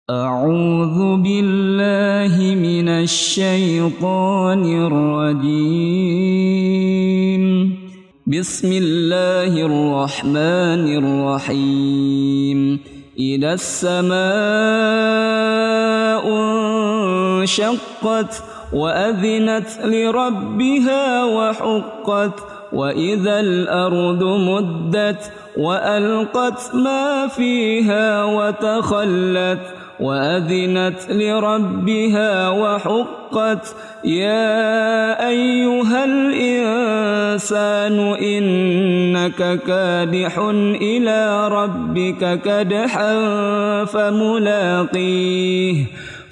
أعوذ بالله من الشيطان الرجيم. بسم الله الرحمن الرحيم. إذا السماء انشقت وأذنت لربها وحقت وإذا الأرض مدت وألقت ما فيها وتخلت وأذنت لربها وحقت يا أيها الإنسان إنك كادح إلى ربك كدحا فملاقيه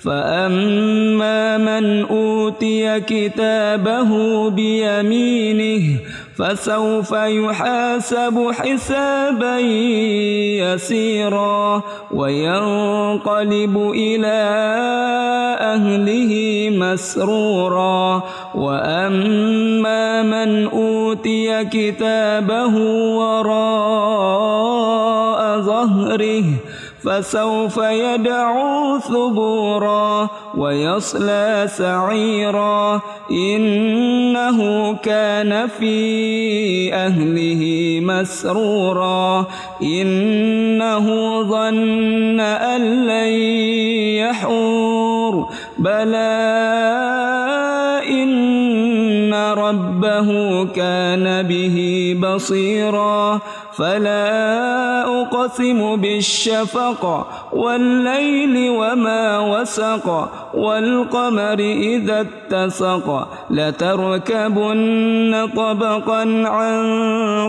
فأما من أوتي كتابه بيمينه فسوف يحاسب حسابا يسيرا وينقلب إلى أهله مسرورا وأما من أوتي كتابه وراء ظهره فسوف يدعو ثبورا ويصلى سعيرا إنه كان في أهله مسرورا إنه ظن أن لن يحور بلى إن ربه كان به بصيرا فلا أقسم بالشفق والليل وما وسق والقمر إذا اتسق لتركبن طبقا عن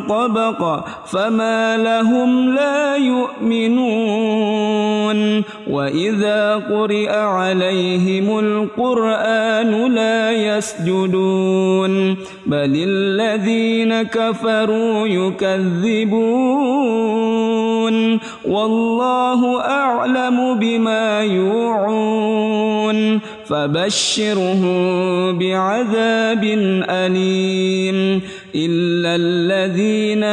طبق فما لهم لا يؤمنون وإذا قرئ عليهم القرآن لا يسجدون بل الذين كفروا يكذبون والله أعلم بما يوعون فبشرهم بعذاب أليم إلا الذين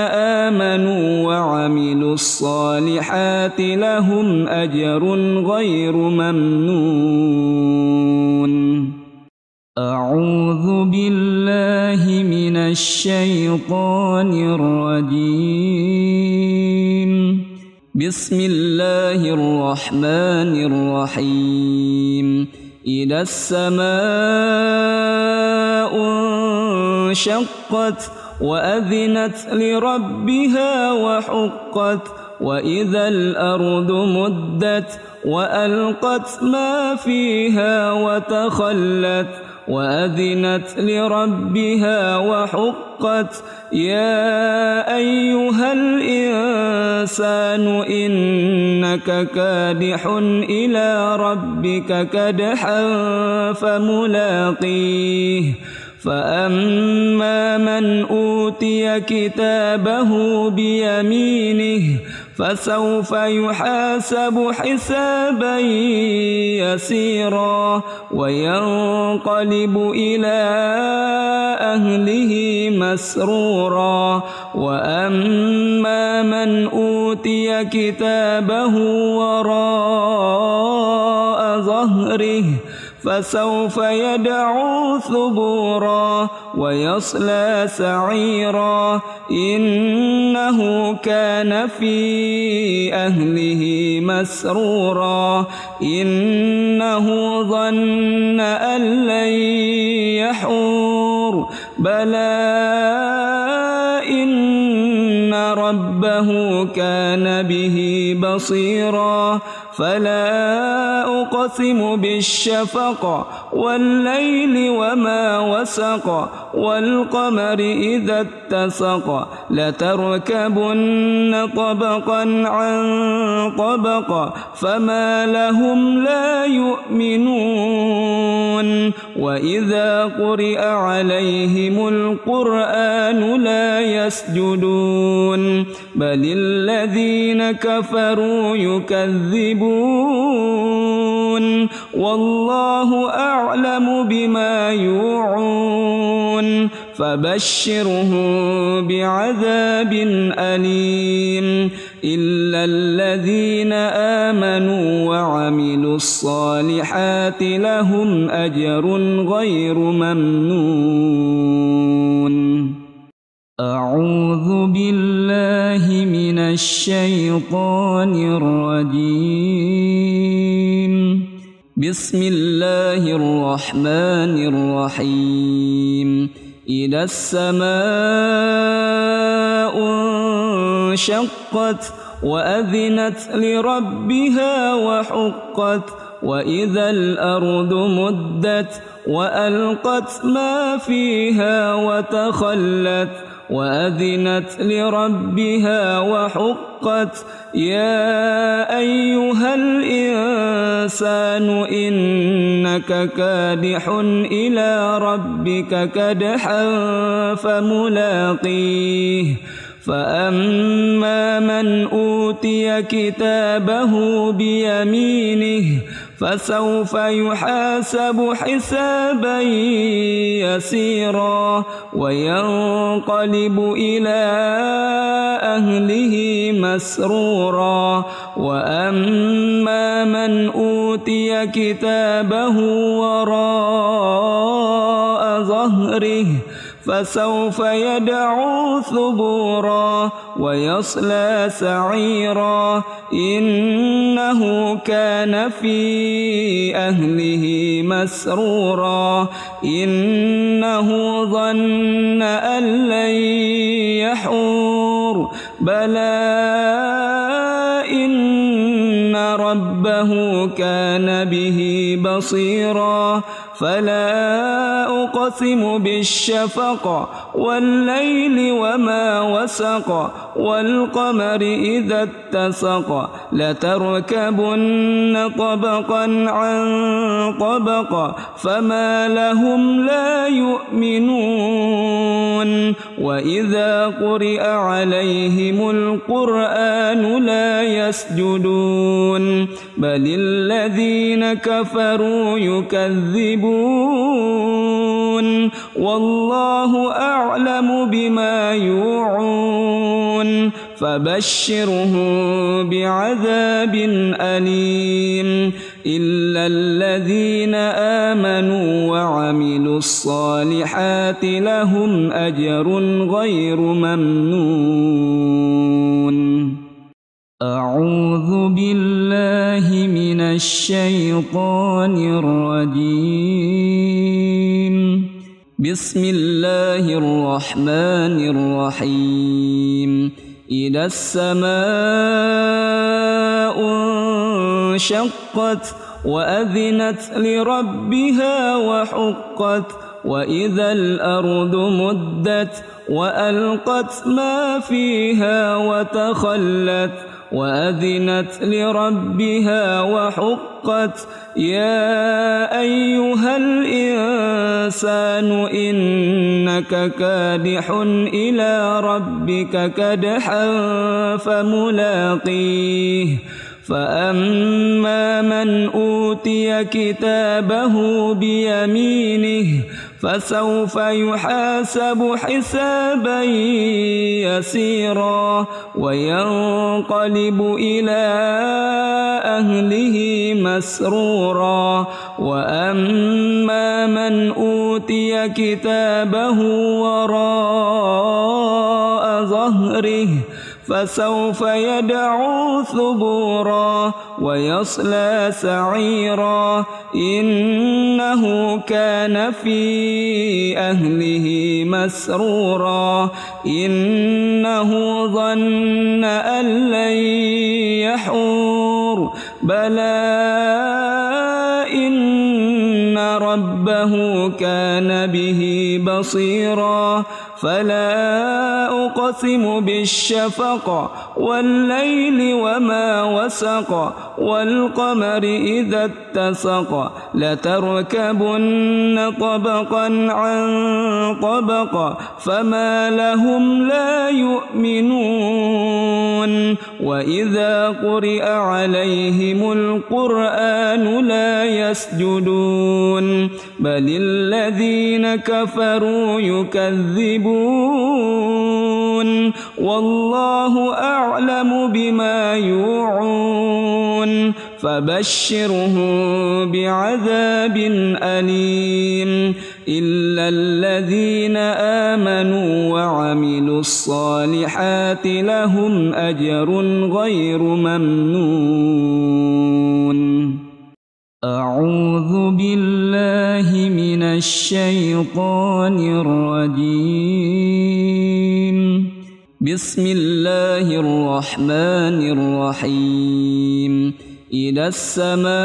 آمنوا وعملوا الصالحات لهم أجر غير ممنون. أعوذ بالله من الشيطان الرجيم. بسم الله الرحمن الرحيم. إذا السماء انشقت وأذنت لربها وحقت وإذا الأرض مدت وألقت ما فيها وتخلت وأذنت لربها وحقت يا أيها الإنسان إنك كادح إلى ربك كدحا فملاقيه فأما من أوتي كتابه بيمينه فسوف يحاسب حسابا يسيرا وينقلب إلى أهله مسرورا وأما من أوتي كتابه وراء ظهره فسوف يدعو ثبورا ويصلى سعيرا إنه كان في أهله مسرورا إنه ظن أن لن يحور بلى إن ربه كان به بصيرا فلا أقسم بالشفق والليل وما وسق والقمر إذا اتسق لتركبن طبقا عن طبق فما لهم لا يؤمنون وإذا قرئ عليهم القرآن لا يسجدون بل الذين كفروا يكذبون والله أعلم بما يوعون فبشرهم بعذاب أليم إلا الذين آمنوا وعملوا الصالحات لهم أجر غير ممنون. أعوذ بالله من الشيطان الرجيم. بسم الله الرحمن الرحيم. إذا السماء انشقت وأذنت لربها وحقت وإذا الأرض مدت وألقت ما فيها وتخلت وأذنت لربها وحقت يا أيها الإنسان إنك كادح إلى ربك كدحا فملاقيه فأما من أوتي كتابه بيمينه فسوف يحاسب حسابا يسيرا وينقلب إلى أهله مسرورا وأما من أوتي كتابه وراء ظهره فسوف يدعو ثبورا ويصلى سعيرا إنه كان في أهله مسرورا إنه ظن أن لن يحور بلى إن ربه كان به بصيرا فلا أقسم بالشفق والليل وما وسق والقمر إذا اتسق لتركبن طبقا عن طبق فما لهم لا يؤمنون وإذا قرئ عليهم القرآن لا يسجدون بل الذين كفروا يكذبون والله أعلم بما يوعون فبشرهم بعذاب أليم إلا الذين آمنوا وعملوا الصالحات لهم أجر غير ممنون. أعوذ بالله من الشيطان الرجيم. بسم الله الرحمن الرحيم. إذا السماء انشقت وأذنت لربها وحقت وإذا الأرض مدت وألقت ما فيها وتخلت وأذنت لربها وحقت يا أيها الإنسان إنك كادح إلى ربك كدحا فملاقيه فأما من أوتي كتابه بيمينه فسوف يحاسب حسابا يسيرا وينقلب إلى أهله مسرورا وأما من أوتي كتابه وراء ظهره فسوف يدعو ثبورا ويصلى سعيرا إنه كان في أهله مسرورا إنه ظن أن لن يحور بلى إن ربه كان به بصيرا فلا أقسم بالشفق والليل وما وسق والقمر إذا اتسق لتركبن طبقا عن طبق فما لهم لا يؤمنون وإذا قرئ عليهم القرآن لا يسجدون بل الذين كفروا يكذبون والله أعلم بما يوعون فبشرهم بعذاب أليم إلا الذين آمنوا وعملوا الصالحات لهم أجر غير ممنون. أعوذ بالله من الشيطان الرجيم. بسم الله الرحمن الرحيم. إذا السماء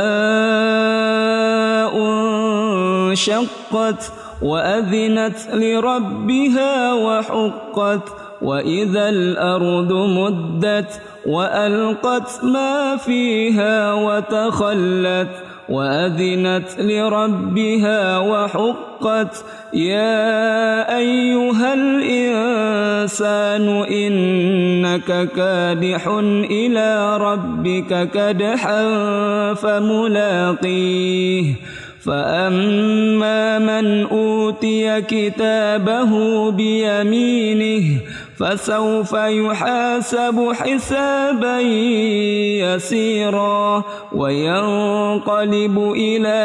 انشقت وأذنت لربها وحقت وإذا الأرض مدت وألقت ما فيها وتخلت وأذنت لربها وحقت يا أيها الإنسان إنك كادح إلى ربك كدحا فملاقيه فأما من أوتي كتابه بيمينه فسوف يحاسب حسابا يسيرا وينقلب إلى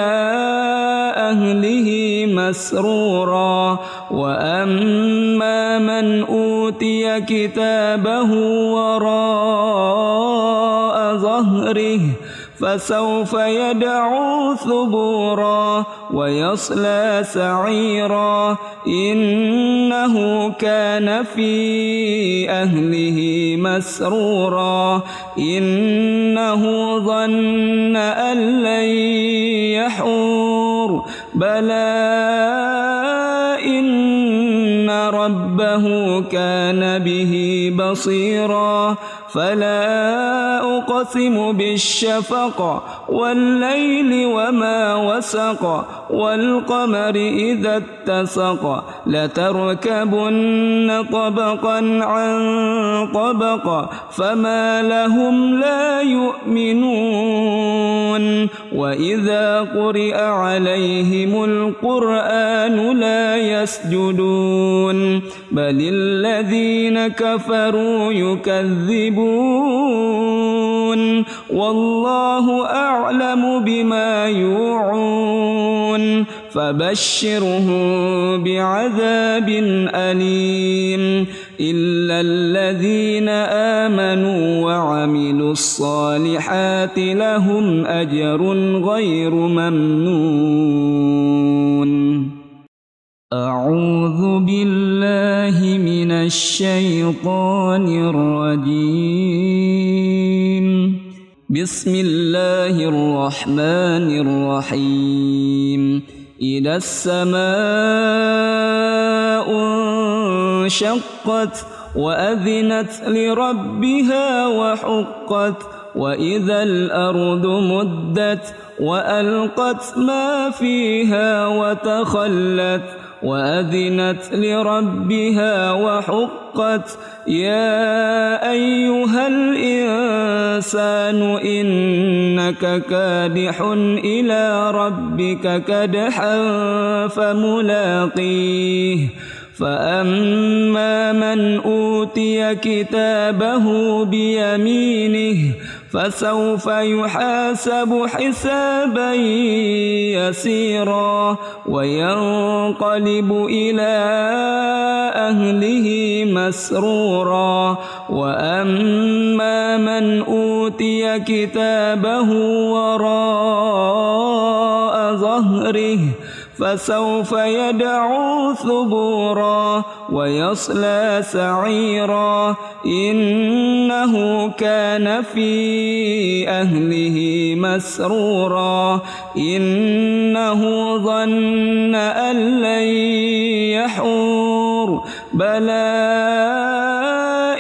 أهله مسرورا وأما من أوتي كتابه وراء ظهره فسوف يدعو ثبورا ويصلى سعيرا إنه كان في أهله مسرورا إنه ظن أن لن يحور بلى إن ربه كان به بصيرا فلا أقسم بالشفق والليل وما وسق والقمر إذا اتسق لتركبن طبقا عن طبق فما لهم لا يؤمنون وإذا قرئ عليهم القرآن لا يسجدون بل الذين كفروا يكذبون والله أعلم بما يوعون فبشرهم بعذاب أليم إلا الذين آمنوا وعملوا الصالحات لهم أجر غير ممنون. أعوذ بالله من الشيطان الرجيم. بسم الله الرحمن الرحيم. إذا السماء انشقت وأذنت لربها وحقت وإذا الأرض مدت وألقت ما فيها وتخلت وأذنت لربها وحقت يا أيها الإنسان إنك كادح إلى ربك كدحا فملاقيه فأما من أوتي كتابه بيمينه فسوف يحاسب حسابا يسيرا وينقلب إلى أهله مسرورا وأما من أوتي كتابه وراء ظهره فسوف يدعو ثبورا ويصلى سعيرا إنه كان في أهله مسرورا إنه ظن أن لن يحور بلى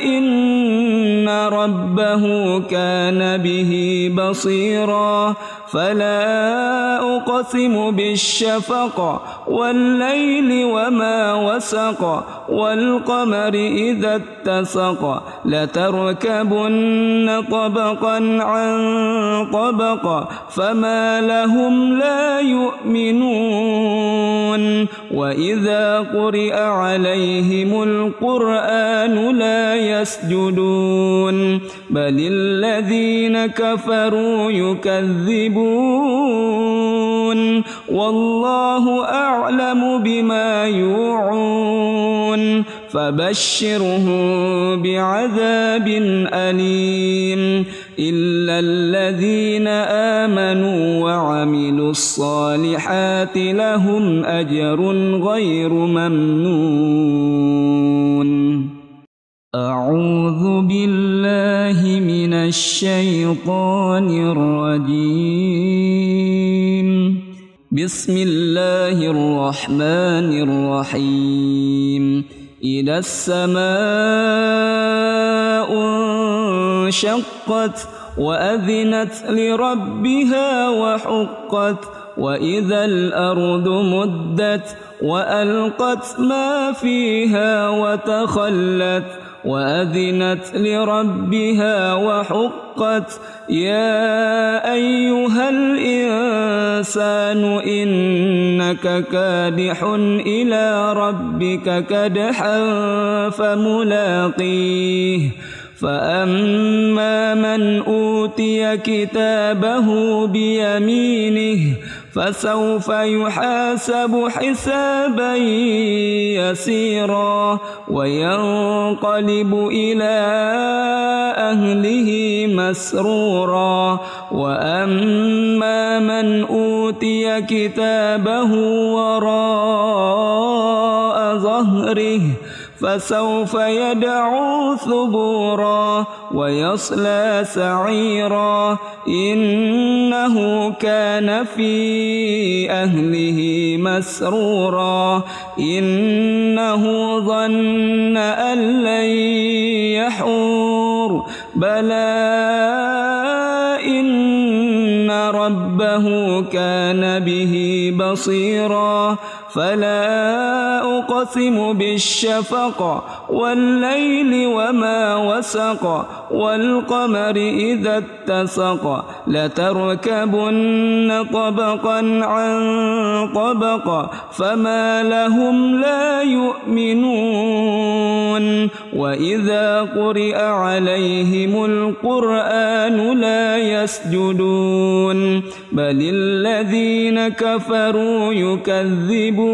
إن ربه كان به بصيرا فلا أقسم بالشفق والليل وما وسق والقمر إذا اتسق لتركبن طبقا عن طبق فما لهم لا يؤمنون وإذا قرئ عليهم القرآن لا يسجدون بل بل الذين كفروا يكذبون والله أعلم بما يوعون فبشرهم بعذاب أليم إلا الذين آمنوا وعملوا الصالحات لهم أجر غير ممنون. أعوذ بالله من الشيطان الرجيم. بسم الله الرحمن الرحيم. إذا السماء انشقت وأذنت لربها وحقت وإذا الأرض مدت وألقت ما فيها وتخلت وأذنت لربها وحقت يا أيها الإنسان إنك كادح إلى ربك كدحا فملاقيه فأما من أوتي كتابه بيمينه فسوف يحاسب حسابا يسيرا وينقلب إلى أهله مسرورا وأما من أوتي كتابه وراء ظهره فسوف يدعو ثبورا ويصلى سعيرا إنه كان في أهله مسرورا إنه ظن أن لن يحور بلى إن ربه كان به بصيرا فلا أقسم بالشفق والليل وما وسق والقمر إذا اتسق لتركبن طبقا عن طبق فما لهم لا يؤمنون وإذا قرئ عليهم القرآن لا يسجدون بل الذين كفروا يكذبون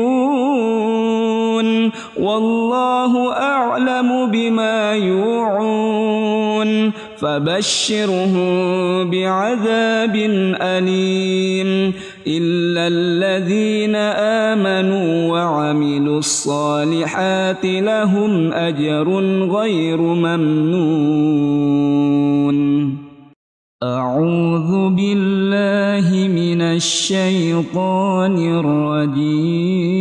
والله أعلم بما يوعون فبشرهم بعذاب أليم إلا الذين آمنوا وعملوا الصالحات لهم أجر غير ممنون. أعوذ بالله من الشيطان الرجيم.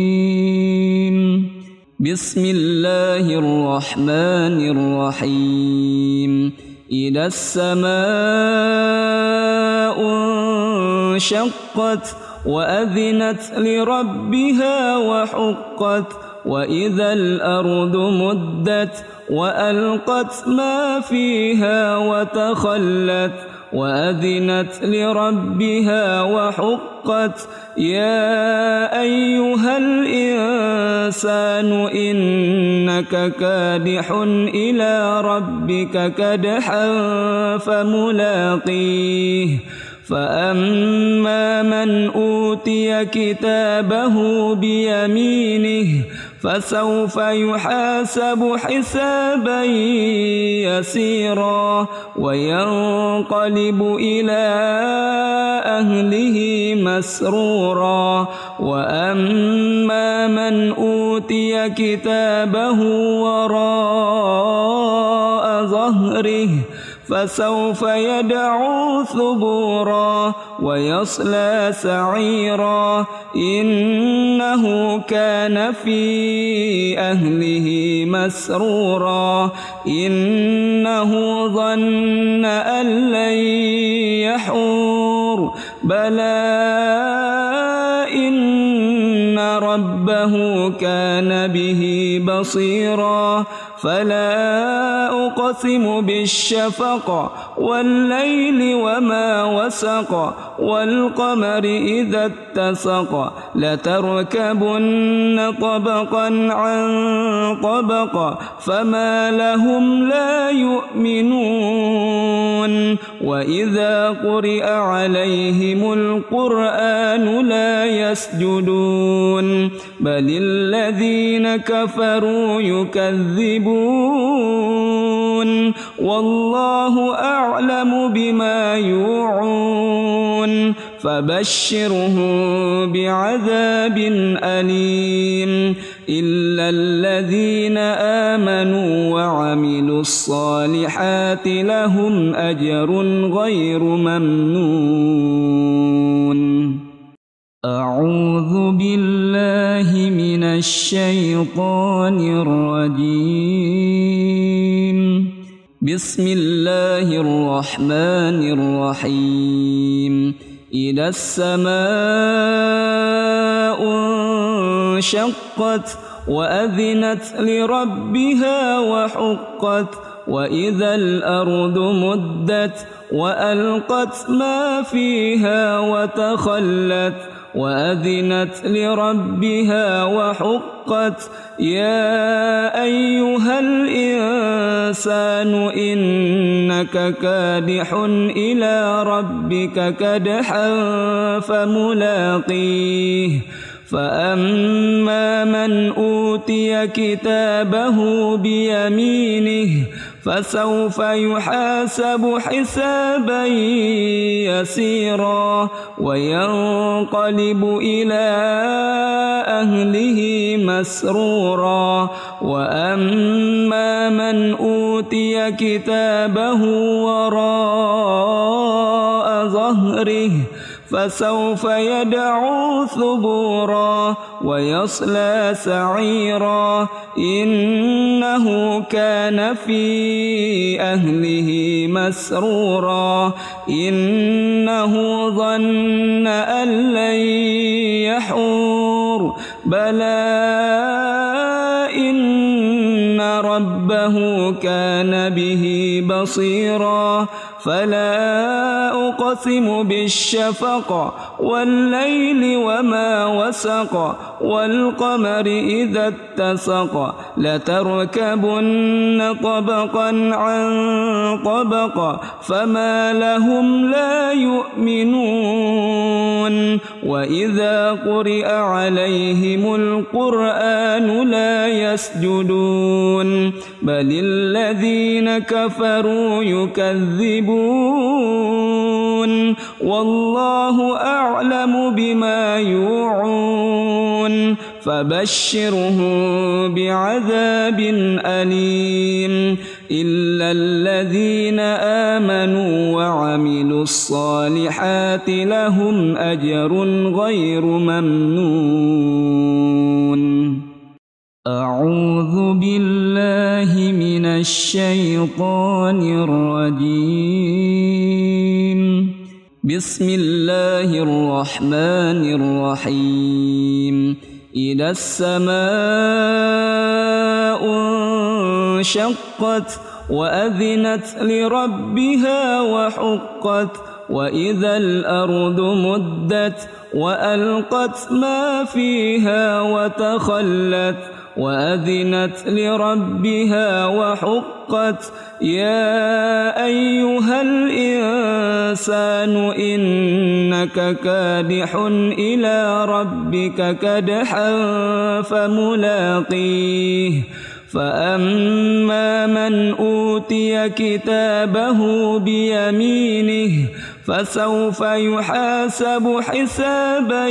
بسم الله الرحمن الرحيم. إذا السماء انشقت وأذنت لربها وحقت وإذا الأرض مدت وألقت ما فيها وتخلت وأذنت لربها وحقت يا أيها الإنسان إنك كادح إلى ربك كدحا فملاقيه فأما من أوتي كتابه بيمينه فسوف يحاسب حسابا يسيرا وينقلب إلى أهله مسرورا وأما من أوتي كتابه وراء ظهره فسوف يدعو ثبورا ويصلى سعيرا إنه كان في أهله مسرورا إنه ظن أن لن يحور بلى إن ربه كان به بصيرا فلا أقسم بالشفق والليل وما وسق والقمر إذا اتسق لتركبن طبقا عن طبق فما لهم لا يؤمنون وإذا قرئ عليهم القرآن لا يسجدون بل الذين كفروا يكذبون والله أعلم بما يوعون فبشرهم بعذاب أليم إلا الذين آمنوا وعملوا الصالحات لهم أجر غير ممنون. أعوذ بالله من الشيطان الرجيم. بسم الله الرحمن الرحيم. إذا السماء انشقت وأذنت لربها وحقت وإذا الأرض مدت وألقت ما فيها وتخلت وأذنت لربها وحقت يا أيها الإنسان إنك كادح إلى ربك كدحا فملاقيه فأما من أوتي كتابه بيمينه فسوف يحاسب حسابا يسيرا وينقلب إلى أهله مسرورا وأما من أوتي كتابه وراء ظهره فسوف يدعو ثبورا ويصلى سعيرا إنه كان في أهله مسرورا إنه ظن أن لن يحور بلى إن ربه كان به بصيرا فلا أقسم بالشفق والليل وما وسق والقمر إذا اتسق لتركبن طبقا عن طبق فما لهم لا يؤمنون وإذا قرئ عليهم القرآن لا يسجدون بل الذين كفروا يكذبون والله أعلم بما يوعون فبشرهم بعذاب أليم إلا الذين آمنوا وعملوا الصالحات لهم أجر غير ممنون. أعوذ بالله من الشيطان الرجيم. بسم الله الرحمن الرحيم. إذا السماء انشقت وأذنت لربها وحقت وإذا الأرض مدت وألقت ما فيها وتخلت وأذنت لربها وحقت يا أيها الإنسان إنك كادح إلى ربك كدحا فملاقيه فأما من أوتي كتابه بيمينه فسوف يحاسب حسابا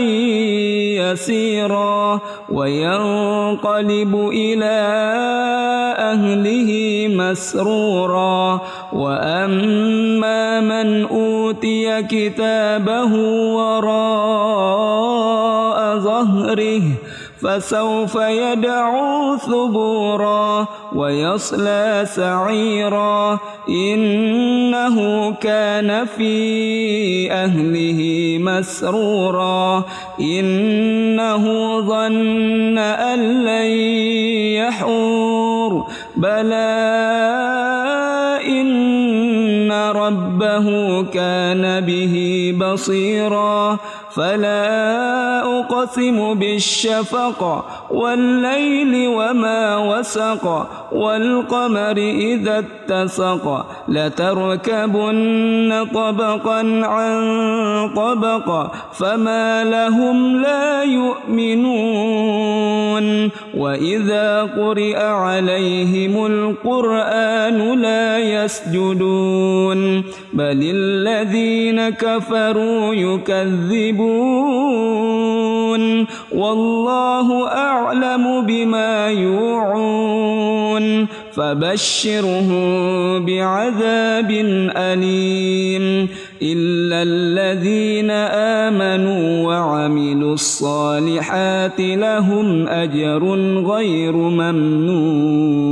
يسيرا وينقلب إلى أهله مسرورا وأما من أوتي كتابه وراء ظهره فسوف يدعو ثبورا ويصلى سعيرا إنه كان في أهله مسرورا إنه ظن أن لن يحور بلى إن ربه إنه كان به بصيرا فلا أقسم بالشفق والليل وما وسق والقمر إذا اتسق لتركبن طبقا عن طبق فما لهم لا يؤمنون وإذا قرئ عليهم القرآن لا يسجدون بل الذين كفروا يكذبون والله أعلم بما يوعون فبشرهم بعذاب أليم إلا الذين آمنوا وعملوا الصالحات لهم أجر غير ممنون.